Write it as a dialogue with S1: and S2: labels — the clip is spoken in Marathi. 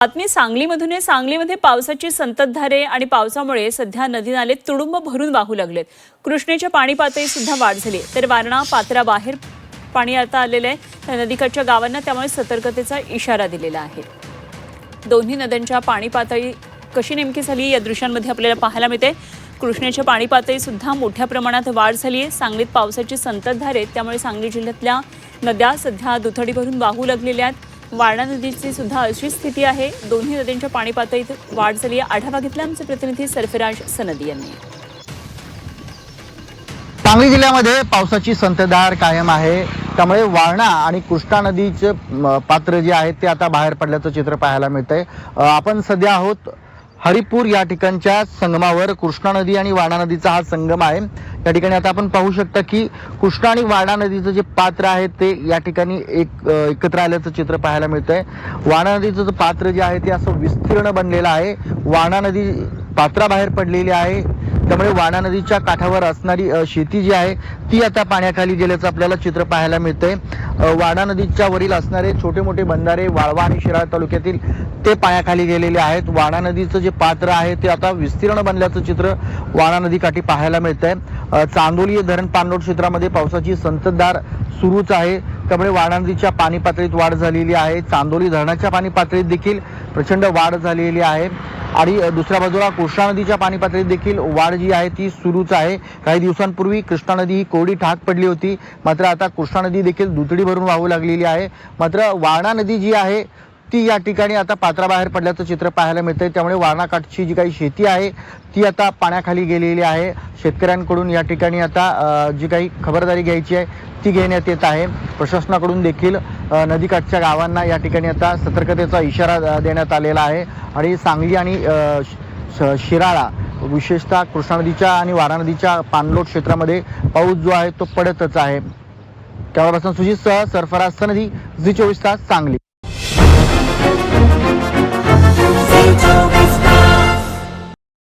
S1: बातमी सांगलीमधून आहे। सांगलीमध्ये पावसाची संततधारे आणि पावसामुळे सध्या नदी नाले तुडुंब भरून वाहू लागलेत। कृष्णेच्या पाणी पातळीत सुद्धा वाढ झाली, तर वारणा पात्रा बाहेर पाणी आता आलेलं आहे। नदीकाठच्या गावांना त्यामुळे सतर्कतेचा इशारा दिलेला आहे। दोन्ही नद्यांच्या पाणी पातळी कशी नेमकी झाली या दृश्यांमध्ये आपल्याला पाहायला मिळते। कृष्णेच्या पाणी पातळीत सुद्धा मोठ्या प्रमाणात वाढ झाली आहे। सांगलीत पावसाची संततधार आहे, त्यामुळे सांगली जिल्ह्यातल्या नद्या सध्या दुथडी भरून वाहू लागलेल्या आहेत। वारणा नदीची सुद्धा अशी स्थिती आहे। दोन्ही नद्यांच्या पाणी पातळीत वाढ झाली आहे। आढावा घेतला आमचे प्रतिनिधी सरफराज सनदी यांनी।
S2: सांगली जिल्ह्यामध्ये पावसाची संततधार कायम आहे, त्यामुळे वारणा आणि कृष्णा नदीचे पात्र जे आहेत ते आता बाहेर पडल्याचं चित्र पाहायला मिळतंय। आपण सध्या आहोत हरिपूर या ठिकाणच्या संगमावर। कृष्णा नदी आणि वारणा नदीचा हा संगम आहे। या ठिकाणी आता आपण पाहू शकता की कृष्णा आणि वारणा नदीचं जे पात्र आहे ते या ठिकाणी एकत्र आल्याचं चित्र पाहायला मिळतंय। वारणा नदीचं जे पात्र जे आहे ते असं विस्तीर्ण बनलेलं आहे। वारणा नदी पात्राबाहेर पडलेली आहे, त्यामुळे वारणा नदीच्या काठावर असणारी शेती जी आहे ती आता पाण्याखाली गेल्याचं आपल्याला चित्र पाहायला मिळतंय। वारणा नदीच्या वरील असणारे छोटे मोठे बंधारे वाळवा आणि शिराळा तालुक्यातील ते पाण्याखाली गेलेले आहेत। वारणा नदीचं जे पात्र आहे ते आता विस्तीर्ण बनल्याचं चित्र वारणा नदीकाठी पाहायला मिळतंय। चांदोली धरण पाणलोट क्षेत्रामध्ये पावसाची संततधार सुरूच आहे, त्यामुळे वारणा नदीच्या पाणी पातळीत वाढ झालेली आहे। चांदोली धरणाच्या पाणी पातळीत देखील प्रचंड वाढ झालेली आहे आणि दुसऱ्या बाजूला कृष्णा नदीच्या पाणी पातळीत देखील वाढ जी आहे ती सुरूच आहे। काही दिवसांपूर्वी कृष्णा नदी ही कोरडी ठाक पडली होती, मात्र आता कृष्णा नदी देखील दुथडी भरून वाहू लागलेली आहे। मात्र वारणा नदी जी आहे ती या ठिकाणी आता पात्राबाहेर पडल्याचं चित्र पाहायला मिळतंय, त्यामुळे वारणा काठची जी काही शेती आहे ती आता पाण्याखाली गेलेली आहे। शेतकऱ्यांकडून या ठिकाणी आता जी काही खबरदारी घ्यायची आहे ती घेण्यात येत आहे। प्रशासनाकडून देखील नदीकाठच्या गावांना या ठिकाणी आता सतर्कतेचा इशारा देण्यात आलेला आहे आणि सांगली आणि शिराळा विशेषतः कृष्णा नदीच्या आणि वारणा नदीच्या पाणलोट क्षेत्रामध्ये पाऊस जो आहे तो पडतच आहे। त्यापासून सुजित सह सरफराज सनदी, झी 24 तास सांगली।